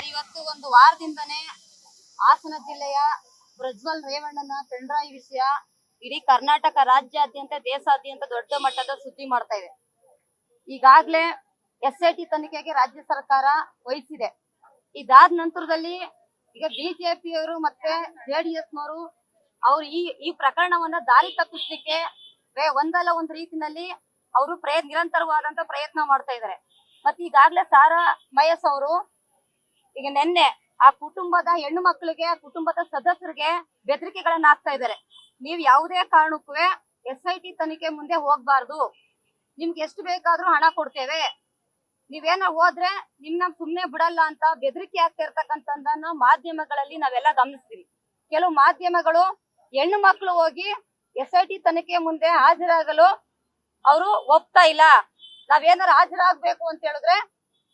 Sir, ಇವತ್ತು ಒಂದು ವಾರದಿಂದನೇ ಹಾಸನ ಜಿಲ್ಲೆಯ ಪ್ರಜ್ವಲ್ ರೇವಣ್ಣನ ಪೆಂಡ್ರಾಯಿ ವಿಷಯ ಇಡೀ ಕರ್ನಾಟಕ ರಾಜ್ಯಾದ್ಯಂತ ದೇಶಾದ್ಯಂತ ದೊಡ್ಡ ಮಟ್ಟದ ಸುದ್ದಿ ಮಾಡ್ತಾ ಇದೆ. ಈಗಾಗಲೇ SIT ತನಿಖೆಗೆ ರಾಜ್ಯ ಸರ್ಕಾರ ವಹಿಸಿದೆ. ಇದಾದ ನಂತರದಲ್ಲಿ ಈಗ ಬಿಜೆಪಿಯವರು ಮತ್ತೆ JDSನವರು ಅವರು ಈ ಪ್ರಕರಣವನ್ನ ದಾರಿ ತಪ್ಪಿಸ್ಲಿಕ್ಕೆ ಒಂದಲ್ಲ ಒಂದು ರೀತಿನಲ್ಲಿ ಅವರು ನಿರಂತರವಾದಂತ ಪ್ರಯತ್ನ ಮಾಡ್ತಾ ಇದ್ದಾರೆ. ಮತ್ತೆ ಈಗಾಗಲೇ ಸಾರಾ ಮಹೇಶ್ ಅವರು ಈಗ ನಿನ್ನೆ ಆ ಕುಟುಂಬದ ಹೆಣ್ಣು ಮಕ್ಕಳಿಗೆ ಕುಟುಂಬದ ಸದಸ್ಯರಿಗೆ ಬೆದರಿಕೆಗಳನ್ನ ಹಾಕ್ತಾ ಇದ್ದಾರೆ. ನೀವು ಯಾವುದೇ ಕಾರಣಕ್ಕೂ SIT ತನಿಖೆ ಮುಂದೆ ಹೋಗ್ಬಾರ್ದು, ನಿಮ್ಗೆ ಎಷ್ಟು ಬೇಕಾದ್ರೂ ಹಣ ಕೊಡ್ತೇವೆ, ನೀವೇನ ಹೋದ್ರೆ ನಿಮ್ನ ಸುಮ್ನೆ ಬಿಡಲ್ಲ ಅಂತ ಬೆದರಿಕೆ ಆಗ್ತಾ ಇರ್ತಕ್ಕಂಥದ್ದನ್ನ ಮಾಧ್ಯಮಗಳಲ್ಲಿ ನಾವೆಲ್ಲ ಗಮನಿಸ್ತೀವಿ. ಕೆಲವು ಮಾಧ್ಯಮಗಳು ಹೆಣ್ಣು ಮಕ್ಕಳು ಹೋಗಿ SIT ತನಿಖೆ ಮುಂದೆ ಹಾಜರಾಗಲು ಅವರು ಒಪ್ತಾ ಇಲ್ಲ, ನಾವೇನಾರು ಹಾಜರಾಗ್ಬೇಕು ಅಂತ ಹೇಳಿದ್ರೆ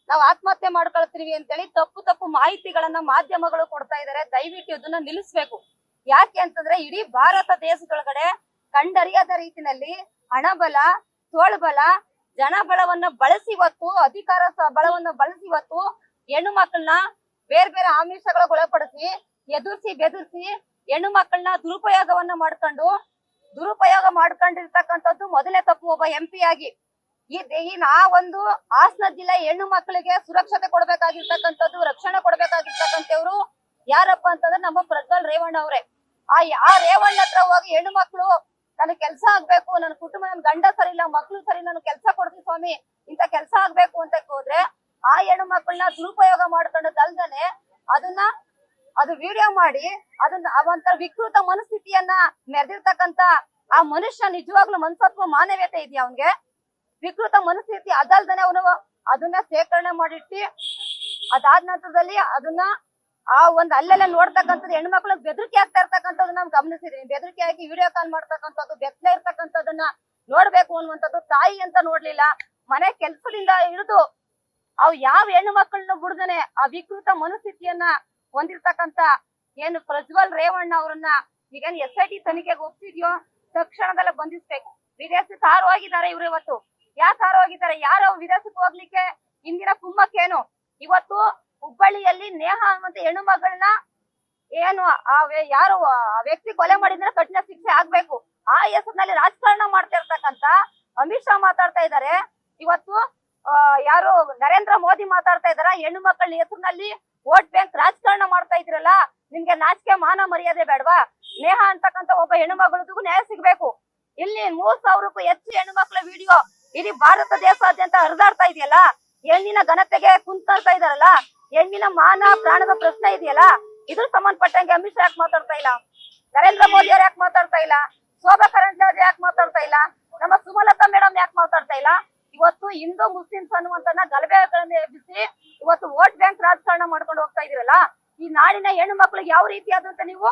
ನಾವು ಆತ್ಮಹತ್ಯೆ ಮಾಡ್ಕೊಳ್ತೀವಿ ಅಂತೇಳಿ ತಪ್ಪು ಮಾಹಿತಿಗಳನ್ನ ಮಾಧ್ಯಮಗಳು ಕೊಡ್ತಾ ಇದಾರೆ. ದಯವಿಟ್ಟು ಇದನ್ನ ನಿಲ್ಲಿಸ್ಬೇಕು. ಯಾಕೆ ಅಂತಂದ್ರೆ ಇಡೀ ಭಾರತ ದೇಶದೊಳಗಡೆ ಕಂಡರಿಯದ ರೀತಿನಲ್ಲಿ ಹಣಬಲ, ತೋಳ್ಬಲ, ಜನಬಲವನ್ನ ಬಳಸಿ ಇವತ್ತು ಅಧಿಕಾರ ಬಲವನ್ನ ಬಳಸಿ ಇವತ್ತು ಹೆಣ್ಣು ಮಕ್ಕಳನ್ನ ಬೇರೆ ಬೇರೆ ಆಮಿಷಗಳಿಗೆ ಒಳಪಡಿಸಿ ಎದುರಿಸಿ ಬೆದರಿಸಿ ಹೆಣ್ಣು ಮಕ್ಕಳನ್ನ ದುರುಪಯೋಗ ಮಾಡ್ಕೊಂಡಿರ್ತಕ್ಕಂಥದ್ದು ಮೊದಲನೇ ತಪ್ಪು. ಒಬ್ಬ MP ಆಗಿ ಆ ಒಂದು ಹಾಸನ ಜಿಲ್ಲೆ ಹೆಣ್ಣು ಮಕ್ಕಳಿಗೆ ಸುರಕ್ಷತೆ ಕೊಡ್ಬೇಕಾಗಿರ್ತಕ್ಕಂಥದ್ದು, ರಕ್ಷಣೆ ಕೊಡ್ಬೇಕಾಗಿರ್ತಕ್ಕಂಥವ್ರು ಯಾರಪ್ಪ ಅಂತಂದ್ರೆ ನಮ್ಮ ಪ್ರಜ್ವಲ್ ರೇವಣ್ಣ ಅವರೇ. ಆ ರೇವಣ್ಣ ಹತ್ರ ಹೋಗಿ ಹೆಣ್ಣು ಮಕ್ಕಳು ನನಗೆ ಕೆಲಸ ಆಗ್ಬೇಕು, ನನ್ನ ಕುಟುಂಬ, ನನ್ ಗಂಡ ಸರಿ ಇಲ್ಲ, ಮಕ್ಳು ಸರಿ, ನಾನು ಕೆಲಸ ಕೊಡ್ತೀನಿ ಸ್ವಾಮಿ, ಇಂತ ಕೆಲಸ ಆಗ್ಬೇಕು ಅಂತ ಹೋದ್ರೆ ಆ ಹೆಣ್ಣು ಮಕ್ಕಳನ್ನ ದುರುಪಯೋಗ ಮಾಡ್ಕೊಂಡದಲ್ದನೆ ಅದು ವಿಡಿಯೋ ಮಾಡಿ ಅದನ್ನ ಅವಂತ ವಿಕೃತ ಮನಸ್ಥಿತಿಯನ್ನ ಮೆರೆದಿರ್ತಕ್ಕಂತ ಆ ಮನುಷ್ಯ ನಿಜವಾಗ್ಲೂ ಮನಸತ್ವ ಮಾನವೀಯತೆ ಇದೆಯಾ ಅವನ್ಗೆ? ವಿಕೃತ ಮನಸ್ಥಿತಿ ಅದಲ್ದನೆ ಅವನು ಅದನ್ನ ಶೇಖರಣೆ ಮಾಡಿಟ್ಟಿ ಅದಾದ ನಂತರದಲ್ಲಿ ಅದನ್ನ ಆ ಒಂದ್ ಅಲ್ಲೆಲ್ಲ ನೋಡ್ತಕ್ಕಂಥದ್ದು ಹೆಣ್ಣು ಮಕ್ಳಿಗೆ ಬೆದರಿಕೆ ಆಗ್ತಾ ಇರ್ತಕ್ಕಂಥದ್ದು ನಾವು ಗಮನಿಸಿದೀವಿ. ಬೆದರಿಕೆ ಆಗಿ ವಿಡಿಯೋ ಕಾಲ್ ಮಾಡ್ತಕ್ಕಂಥದ್ದು, ಬೆತ್ತಲೆ ಇರ್ತಕ್ಕಂಥದ್ದನ್ನ ನೋಡ್ಬೇಕು ಅನ್ನುವಂಥದ್ದು. ತಾಯಿ ಅಂತ ನೋಡ್ಲಿಲ್ಲ, ಮನೆ ಕೆಲ್ಸದಿಂದ ಹಿಡಿದು ಅವ್ ಯಾವ ಹೆಣ್ಣು ಮಕ್ಕಳನ್ನ ಬಿಡ್ದನೆ ಆ ವಿಕೃತ ಮನಸ್ಥಿತಿಯನ್ನ ಹೊಂದಿರ್ತಕ್ಕಂತ ಏನು ಪ್ರಜ್ವಲ್ ರೇವಣ್ಣ ಅವ್ರನ್ನ ಈಗೇನು SIT ತನಿಖೆಗೆ ಒಪ್ಪಿದ್ಯೋ ತಕ್ಷಣದಲ್ಲೇ ಬಂಧಿಸ್ಬೇಕು. ವಿದೇಶಕ್ಕೆ ಹಾರು ಹೋಗಿದ್ದಾರೆ ಇವ್ರು. ಇವತ್ತು ಯಾಕೆ ಹಾರು ಹೋಗಿದ್ದಾರೆ? ಯಾರು ವಿದೇಶಕ್ಕೆ ಹೋಗ್ಲಿಕ್ಕೆ ಇಂದಿನ ಕುಮ್ಮಕ್ಕೇನು? ಇವತ್ತು ಹುಬ್ಬಳ್ಳಿಯಲ್ಲಿ ನೇಹ ಅನ್ನುವಂತ ಹೆಣ್ಣು ಮಗಳನ್ನ ಏನು ಯಾರು ಆ ವ್ಯಕ್ತಿ ಕೊಲೆ ಮಾಡಿದ್ರೆ ಕಠಿಣ ಶಿಕ್ಷೆ ಆಗ್ಬೇಕು. ಆ ಹೆಸರಿನಲ್ಲಿ ರಾಜಕಾರಣ ಮಾಡ್ತಾ ಇರ್ತಕ್ಕಂತ ಅಮಿತ್ ಶಾ ಮಾತಾಡ್ತಾ ಇದ್ದಾರೆ. ಇವತ್ತು ಯಾರು ನರೇಂದ್ರ ಮೋದಿ ಮಾತಾಡ್ತಾ ಇದಾರ. ಹೆಣ್ಣು ಮಕ್ಕಳ ಹೆಸರಿನಲ್ಲಿ ವೋಟ್ ಬ್ಯಾಂಕ್ ರಾಜಕಾರಣ ಮಾಡ್ತಾ ಇದ್ರಲ್ಲ, ನಿಮ್ಗೆ ನಾಚಿಕೆ ಮಾನ ಮರ್ಯಾದೆ ಬೇಡವಾ? ನೇಹ ಅಂತಕ್ಕಂತ ಒಬ್ಬ ಹೆಣ್ಣು ಮಗಳಿಗೂ ನ್ಯಾಯ ಸಿಗ್ಬೇಕು. ಇಲ್ಲಿ 3000ಕ್ಕೂ ಹೆಚ್ಚು ಹೆಣ್ಣು ಮಕ್ಕಳ ವಿಡಿಯೋ ಇಡೀ ಭಾರತ ದೇಶಾದ್ಯಂತ ಹರಿದಾಡ್ತಾ ಇದೆಯಲ್ಲ. ಹೆಣ್ಣಿನ ಘನತೆಗೆ ಕುಂತ್ಕೊಳ್ತಾ ಇದಾರಲ್ಲ, ಹೆಣ್ಣಿನ ಮಾನ ಪ್ರಾಣದ ಪ್ರಶ್ನೆ ಇದೆಯಲ್ಲ, ಇದ್ರ ಸಂಬಂಧಪಟ್ಟಂಗೆ ಅಮಿತ್ ಶಾ ಯಾಕೆ ಮಾತಾಡ್ತಾ ಇಲ್ಲ? ನರೇಂದ್ರ ಮೋದಿ ಅವ್ರು ಯಾಕೆ ಮಾತಾಡ್ತಾ ಇಲ್ಲ? ಶೋಭಾ ಕರಂದ್ಲಾಜೆ ಯಾಕೆ ಮಾತಾಡ್ತಾ ಇಲ್ಲ? ನಮ್ಮ ಸುಮಲತಾ ಮೇಡಮ್ ಯಾಕೆ ಮಾತಾಡ್ತಾ ಇಲ್ಲ? ಇವತ್ತು ಹಿಂದೂ ಮುಸ್ಲಿಮ್ಸ್ ಅನ್ನುವಂತ ಗಲಭೆಗಳನ್ನ ಎಬ್ಬಿಸಿ ಇವತ್ತು ವೋಟ್ ಬ್ಯಾಂಕ್ ರಾಜಕಾರಣ ಮಾಡ್ಕೊಂಡು ಹೋಗ್ತಾ ಇದೀರಲ್ಲ. ಈ ನಾಡಿನ ಹೆಣ್ಣು ಮಕ್ಕಳಿಗೆ ಯಾವ ರೀತಿಯಾದಂತ ನೀವು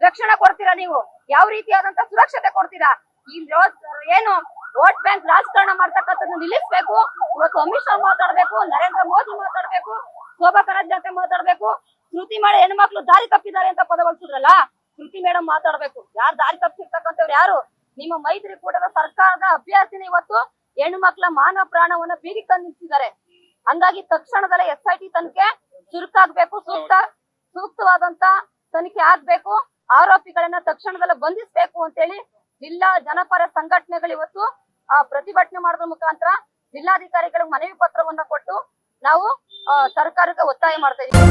ರಕ್ಷಣೆ ಕೊಡ್ತೀರಾ? ನೀವು ಯಾವ ರೀತಿಯಾದಂತ ಸುರಕ್ಷತೆ ಕೊಡ್ತೀರಾ? ಈ ಏನು ವೋಟ್ ಬ್ಯಾಂಕ್ ರಾಜಕಾರಣ ಮಾಡ್ತಕ್ಕಂಥದ್ದು ನಿಲ್ಲಿಸ್ಬೇಕು. ಇವತ್ತು ಅಮಿತ್ ಶಾ ಮಾತಾಡ್ಬೇಕು, ನರೇಂದ್ರ ಮೋದಿ ಮಾತಾಡ್ಬೇಕು, ಶೋಭಾ ಕರಂದ್ಲಾಜೆ ಮಾತಾಡ್ಬೇಕು. ಕೃತಿ ಮಾಡಿ ಹೆಣ್ಣು ಮಕ್ಕಳು ದಾರಿ ತಪ್ಪಿದ್ದಾರೆ ಅಂತ ಪದ ಬಳಸಿದ್ರಲ್ಲ, ಕೃತಿ ಮೇಡಮ್ ಮಾತಾಡ್ಬೇಕು. ಯಾರು ದಾರಿ ತಪ್ಪಿರ್ತಕ್ಕಂಥವ್ರು ಯಾರು? ನಿಮ್ಮ ಮೈತ್ರಿಕೂಟದ ಸರ್ಕಾರದ ಅಭ್ಯರ್ಥಿನ ಇವತ್ತು ಹೆಣ್ಣು ಮಕ್ಕಳ ಮಾನ ಪ್ರಾಣವನ್ನ ಬೀದಿಗೆ ತಂದು ನಿಲ್ಸಿದ್ದಾರೆ. ಹಂಗಾಗಿ ತಕ್ಷಣದಲ್ಲೇ SIT ತನಿಖೆ ಚುರುಕಾಗ್ಬೇಕು, ಸೂಕ್ತವಾದಂತ ತನಿಖೆ ಆಗ್ಬೇಕು, ಆರೋಪಿಗಳನ್ನ ತಕ್ಷಣದಲ್ಲೇ ಬಂಧಿಸ್ಬೇಕು ಅಂತೇಳಿ ಜಿಲ್ಲಾ ಜನಪರ ಸಂಘಟನೆಗಳು ಇವತ್ತು ಪ್ರತಿಭಟನೆ ಮಾಡೋದ್ರ ಮುಖಾಂತರ ಜಿಲ್ಲಾಧಿಕಾರಿಗಳಿಗೆ ಮನವಿ ಪತ್ರವನ್ನ ಕೊಟ್ಟು ನಾವು ಸರ್ಕಾರಕ್ಕೆ ಒತ್ತಾಯ ಮಾಡ್ತಾ ಇದ್ದೀವಿ.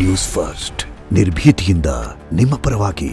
ನ್ಯೂಸ್ ಫಸ್ಟ್ ನಿರ್ಭೀತಿಯಿಂದ ನಿಮ್ಮ ಪರವಾಗಿ.